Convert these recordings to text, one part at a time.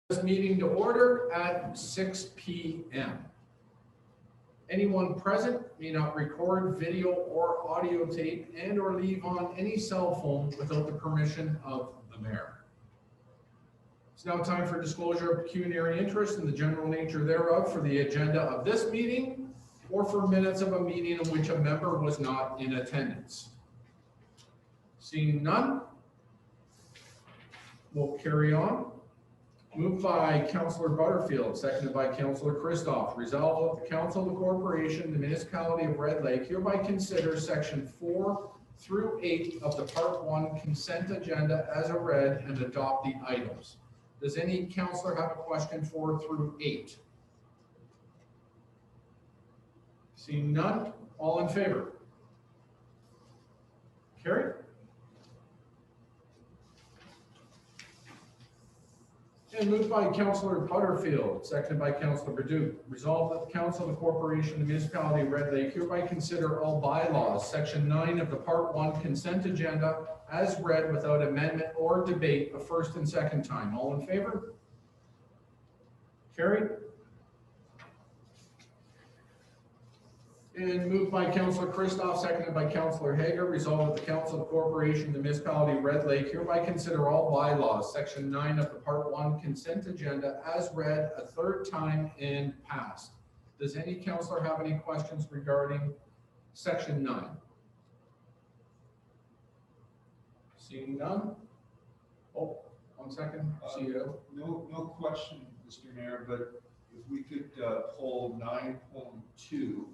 This meeting to order at 6 p.m. Anyone present may not record video or audio tape and or leave on any cell phone without the permission of the mayor. It's now time for disclosure of pecuniary interest and the general nature thereof for the agenda of this meeting or for minutes of a meeting in which a member was not in attendance. Seeing none, we'll carry on. Moved by Councillor Butterfield, seconded by Councillor Christoph. Resolved that the Council of the Corporation, the Municipality of Red Lake, hereby consider section 4 through 8 of the Part 1 consent agenda as read and adopt the items. Does any councillor have a question 4 through 8? Seeing none, all in favor? Carried. And moved by Councillor Butterfield, seconded by Councillor Perdue. Resolved that the Council of the Corporation, the Municipality of Red Lake, hereby consider all bylaws, section 9 of the Part 1 consent agenda as read without amendment or debate a first and second time. All in favor? Carried. And moved by Councillor Christoph, seconded by Councillor Hager. Resolved that the Council of the Corporation, the Municipality of Red Lake, hereby consider all bylaws, section 9 of the Part 1 consent agenda as read a third time and passed. Does any councillor have any questions regarding section 9? Seeing none? Oh, 1 second. No question, Mr. Mayor, but if we could pull 9.2.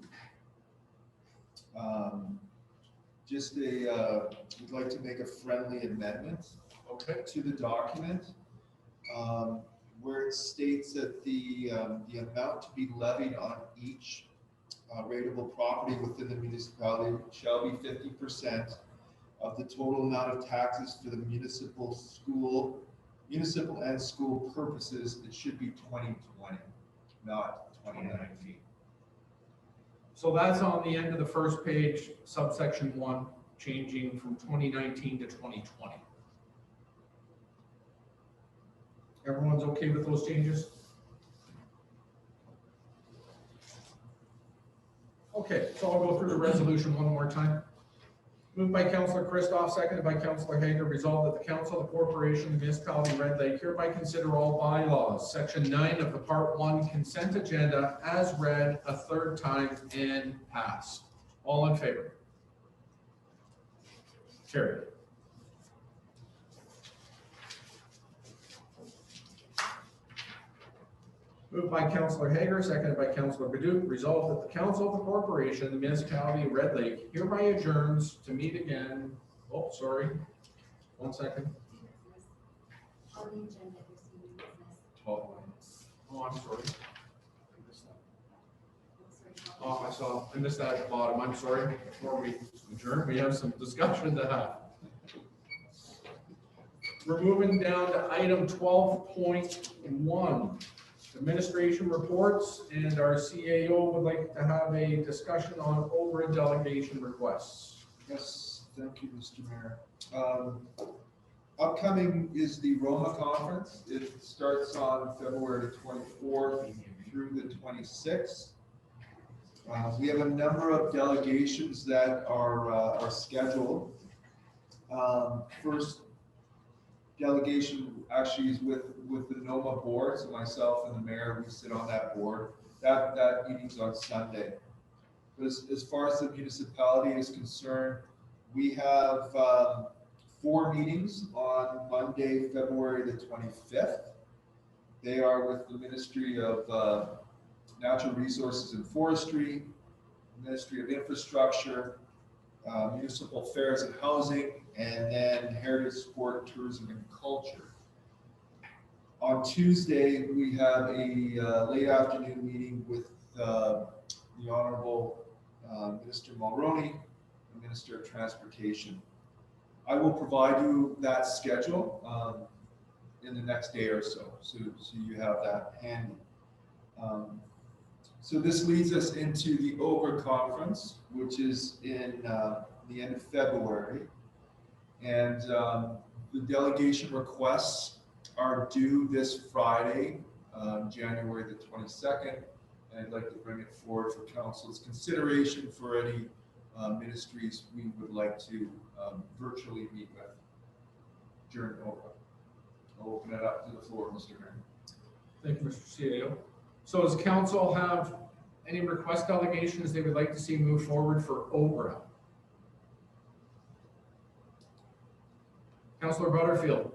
We'd like to make a friendly amendment to the document where it states that the amount to be levied on each rateable property within the municipality shall be 50% of the total amount of taxes for the municipal and school purposes. It should be 2020, not 2019. So that's on the end of the first page, subsection 1, changing from 2019 to 2020. Everyone's okay with those changes? Okay, so I'll go through the resolution one more time. Moved by Councillor Christoph, seconded by Councillor Hager. Resolved that the Council of the Corporation, the Municipality of Red Lake, hereby consider all bylaws, section 9 of the Part 1 consent agenda as read a third time and passed. All in favor? Carried. Moved by Councillor Hager, seconded by Councillor Perdue. Resolved that the Council of the Corporation, the Municipality of Red Lake, hereby adjourns to meet again. Oh, sorry. 1 second. On the agenda, there's new business. Oh, I'm sorry. I missed that at the bottom. I'm sorry. Before we adjourn, we have some discussion to have. We're moving down to item 12.1. Administration reports, and our CAO would like to have a discussion on override delegation requests. Yes, thank you, Mr. Mayor. Upcoming is the Roma conference. It starts on February 24th through the 26th. We have a number of delegations that are scheduled. First delegation actually is with the NOMA board, so myself and the mayor, we sit on that board. That meeting's on Sunday. But as far as the municipality is concerned, we have 4 meetings on Monday, February the 25th. They are with the Ministry of Natural Resources and Forestry, Ministry of Infrastructure, Municipal Affairs and Housing, and then Heritage, Sport, Tourism, and Culture. On Tuesday, we have a late afternoon meeting with the Honorable Minister Mulroney, the Minister of Transportation. I will provide you that schedule in the next day or so you have that handy. So this leads us into the OVER conference, which is in the end of February. And the delegation requests are due this Friday, January the 22nd. And I'd like to bring it forward for council's consideration for any ministries we would like to virtually meet with during OPA. I'll open it up to the floor, Mr. Mayor. Thank you, Mr. CAO. So does council have any request delegations they would like to see move forward for OBRA? Councillor Butterfield.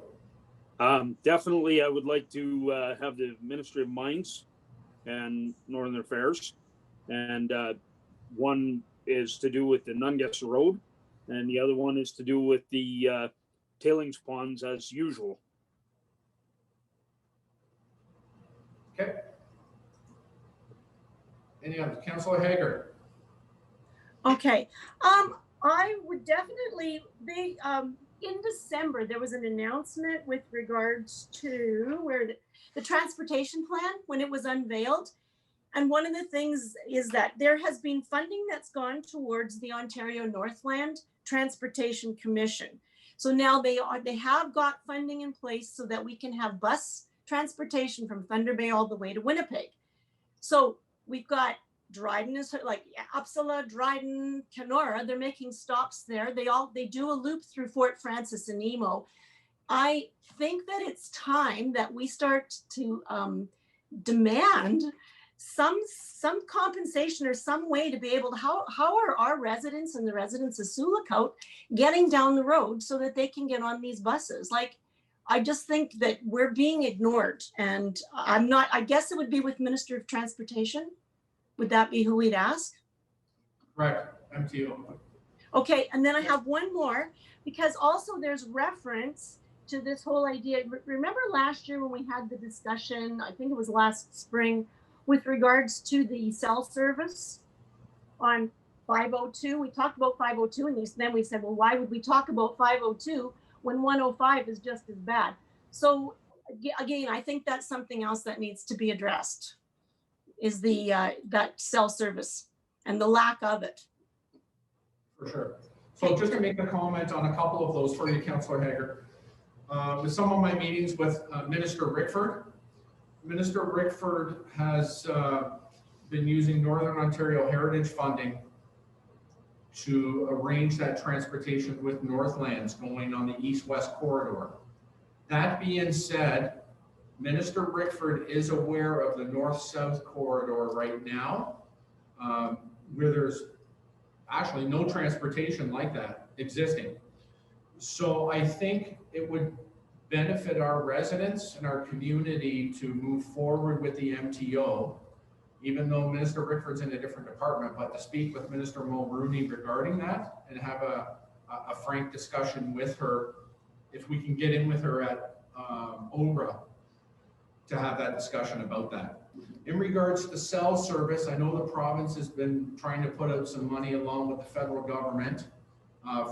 Definitely, I would like to have the Ministry of Mines and Northern Affairs. And one is to do with the Nungas Road, and the other one is to do with the tailings ponds as usual. Okay. Any other? Councillor Hager. Okay, I would definitely be, in December, there was an announcement with regards to where the transportation plan, when it was unveiled. And one of the things is that there has been funding that's gone towards the Ontario Northland Transportation Commission. So now they have got funding in place so that we can have bus transportation from Thunder Bay all the way to Winnipeg. So we've got Dryden is like Uppsala, Dryden, Kenora. They're making stops there. They do a loop through Fort Francis and Emo. I think that it's time that we start to demand some compensation or some way to be able to, how are our residents and the residents of Sulikote getting down the road so that they can get on these buses? Like, I just think that we're being ignored, and I guess it would be with Minister of Transportation. Would that be who we'd ask? Right, MTO. Okay, and then I have one more, because also there's reference to this whole idea. Remember last year when we had the discussion, I think it was last spring, with regards to the cell service on 502. We talked about 502, and then we said, well, why would we talk about 502 when 105 is just as bad? So again, I think that's something else that needs to be addressed, is the that cell service and the lack of it. For sure. So just to make a comment on a couple of those for you, Councillor Hager. With some of my meetings with Minister Rickford, Minister Rickford has been using Northern Ontario Heritage funding to arrange that transportation with Northlands going on the east-west corridor. That being said, Minister Rickford is aware of the north-south corridor right now, where there's actually no transportation like that existing. So I think it would benefit our residents and our community to move forward with the MTO, even though Minister Rickford's in a different department, but to speak with Minister Mulrooney regarding that and have a frank discussion with her, if we can get in with her at OBRA to have that discussion about that. In regards to cell service, I know the province has been trying to put out some money along with the federal government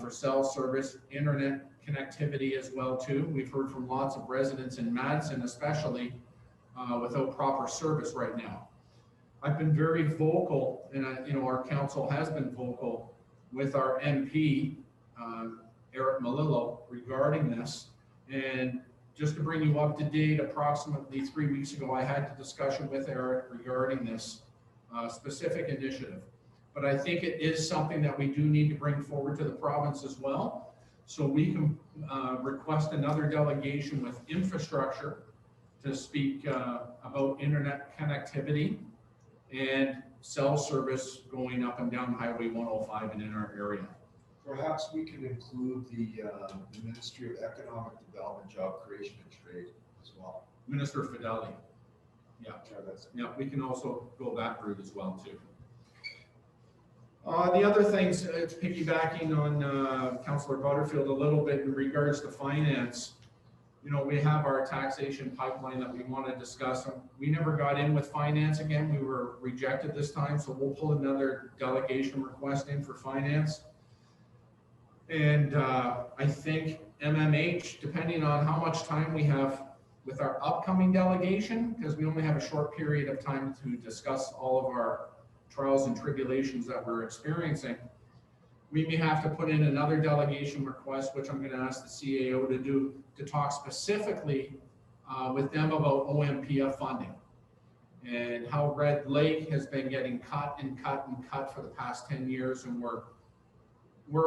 for cell service, internet connectivity as well too. We've heard from lots of residents in Madison especially without proper service right now. I've been very vocal, and our council has been vocal with our MP, Eric Malillo, regarding this. And just to bring you up to date, approximately 3 weeks ago, I had a discussion with Eric regarding this specific initiative. But I think it is something that we do need to bring forward to the province as well. So we can request another delegation with infrastructure to speak about internet connectivity and cell service going up and down Highway 105 and in our area. Perhaps we could include the Ministry of Economic Development, Job Creation and Trade as well. Minister Fidelli. Yeah, yeah, we can also go that route as well too. The other things, it's piggybacking on Councillor Butterfield a little bit in regards to finance. We have our taxation pipeline that we want to discuss. We never got in with finance again. We were rejected this time, so we'll pull another delegation request in for finance. And I think MMH, depending on how much time we have with our upcoming delegation, because we only have a short period of time to discuss all of our trials and tribulations that we're experiencing, we may have to put in another delegation request, which I'm going to ask the CAO to do, to talk specifically with them about OMPF funding and how Red Lake has been getting cut and cut and cut for the past 10 years, and we're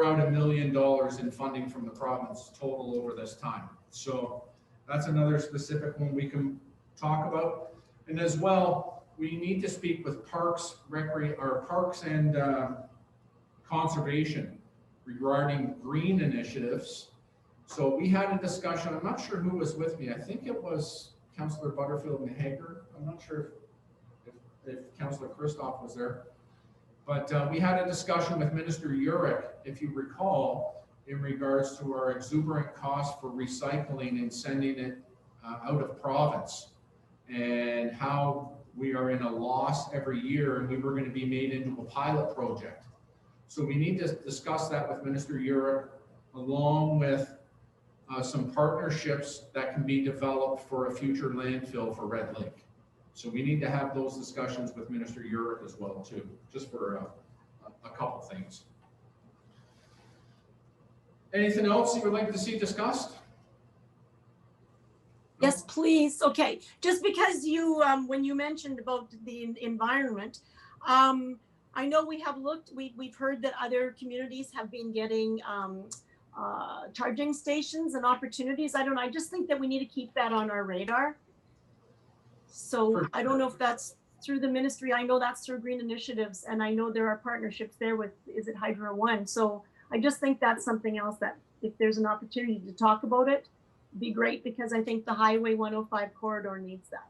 out $1 million in funding from the province total over this time. So that's another specific one we can talk about. And as well, we need to speak with parks and conservation regarding green initiatives. So we had a discussion, I'm not sure who was with me. I think it was Councillor Butterfield and Hager. I'm not sure if Councillor Christoph was there. But we had a discussion with Minister Urick, if you recall, in regards to our exuberant cost for recycling and sending it out of province, and how we are in a loss every year, and we were going to be made into a pilot project. So we need to discuss that with Minister Urick, along with some partnerships that can be developed for a future landfill for Red Lake. So we need to have those discussions with Minister Urick as well too, just for a couple things. Anything else you would like to see discussed? Yes, please. Okay, just because you, when you mentioned about the environment, I know we have looked, we've heard that other communities have been getting charging stations and opportunities. I just think that we need to keep that on our radar. So I don't know if that's through the ministry. I know that's through Green Initiatives, and I know there are partnerships there with, is it Hydro One? So I just think that's something else that if there's an opportunity to talk about it, it'd be great, because I think the Highway 105 corridor needs that.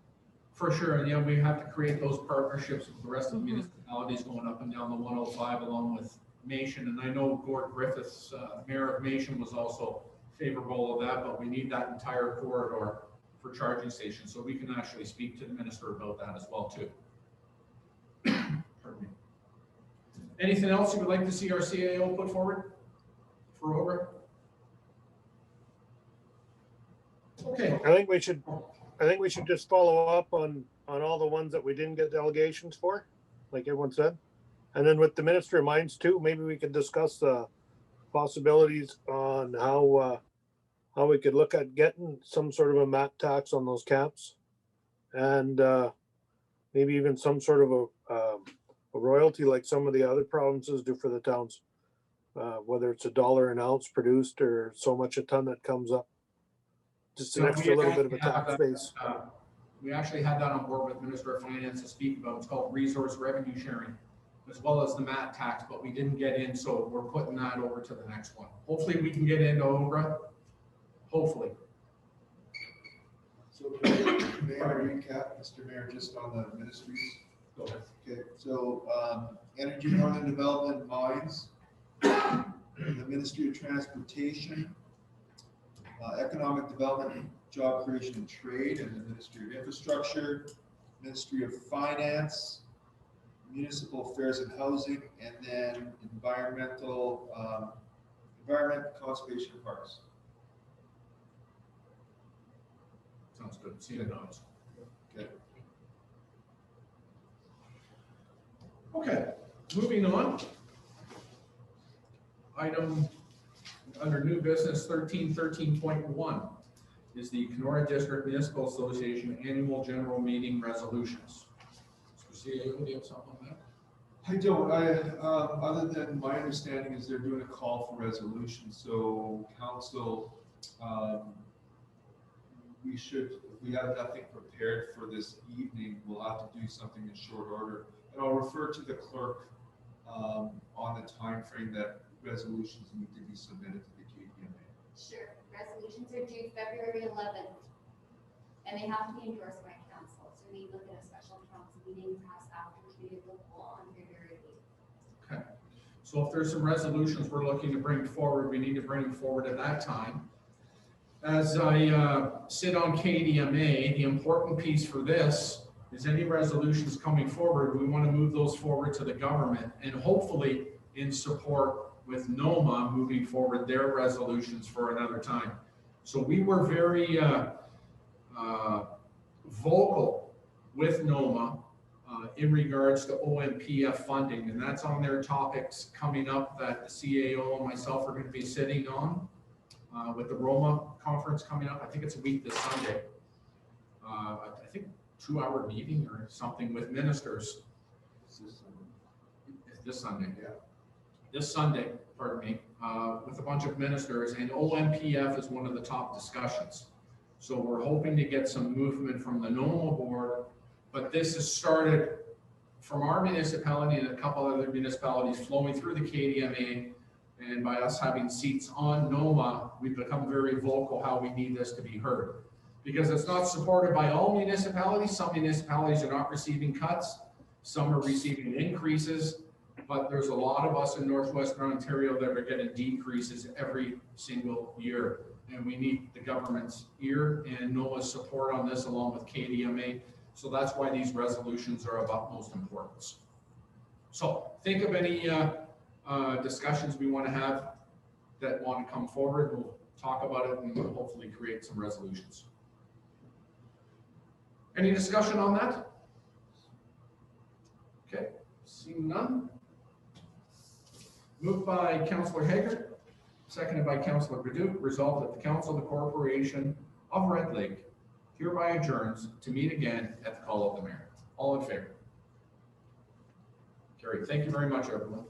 For sure, and yeah, we have to create those partnerships with the rest of the municipalities going up and down the 105 along with Nation. And I know Gord Griffiths, Mayor of Nation, was also favorable of that, but we need that entire corridor for charging stations, so we can actually speak to the minister about that as well too. Pardon me. Anything else you would like to see our CAO put forward for over? Okay. I think we should just follow up on all the ones that we didn't get delegations for, like everyone said. And then with the Minister of Mines too, maybe we could discuss the possibilities on how we could look at getting some sort of a MAT tax on those caps, and maybe even some sort of a royalty like some of the other provinces do for the towns, whether it's $1 an ounce produced or so much a ton that comes up. Just an extra little bit of a tax base. We actually had that on board with Minister of Finance to speak about. It's called resource revenue sharing, as well as the MAT tax, but we didn't get in, so we're putting that over to the next one. Hopefully we can get into OBRA. Hopefully. So may I recap, Mr. Mayor, just on the ministries? Go ahead. Okay, so Energy, Northern Development, Mines, the Ministry of Transportation, Economic Development, Job Creation and Trade, and the Ministry of Infrastructure, Ministry of Finance, Municipal Affairs and Housing, and then Environment, Conservation and Parks. Sounds good. See you notes. Okay. Okay, moving on. Item under new business 13.1 is the Kenora District Municipal Association Annual General Meeting Resolutions. So CAO, do you have something on that? I don't. Other than my understanding is they're doing a call for resolution. So council, if we have nothing prepared for this evening, we'll have to do something in short order. And I'll refer to the clerk on the time frame that resolutions need to be submitted to the KPMA. Sure, resolutions are due February 11th, and they have to be endorsed by council. So we look at a special council meeting passed after committee of the whole on February 8th. Okay. So if there's some resolutions we're looking to bring forward, we need to bring them forward at that time. As I sit on KDMA, the important piece for this is any resolutions coming forward, we want to move those forward to the government, and hopefully in support with NOMA moving forward their resolutions for another time. So we were very vocal with NOMA in regards to OMPF funding, and that's on their topics coming up that the CAO and myself are going to be sitting on with the Roma conference coming up. I think it's a week this Sunday. I think 2-hour meeting or something with ministers this Sunday. Yeah. This Sunday, pardon me, with a bunch of ministers, and OMPF is one of the top discussions. So we're hoping to get some movement from the NOMA board, but this has started from our municipality and a couple other municipalities flowing through the KDMA. And by us having seats on NOMA, we've become very vocal how we need this to be heard. Because it's not supported by all municipalities. Some municipalities are not receiving cuts. Some are receiving increases. But there's a lot of us in Northwestern Ontario that are getting decreases every single year. And we need the government's ear and NOAA's support on this along with KDMA. So that's why these resolutions are of utmost importance. So think of any discussions we want to have that want to come forward. We'll talk about it and we'll hopefully create some resolutions. Any discussion on that? Okay, seeing none. Moved by Councillor Hager, seconded by Councillor Perdue. Resolved that the Council of the Corporation of Red Lake hereby adjourns to meet again at the call of the mayor. All in favor? Carried. Thank you very much, everyone.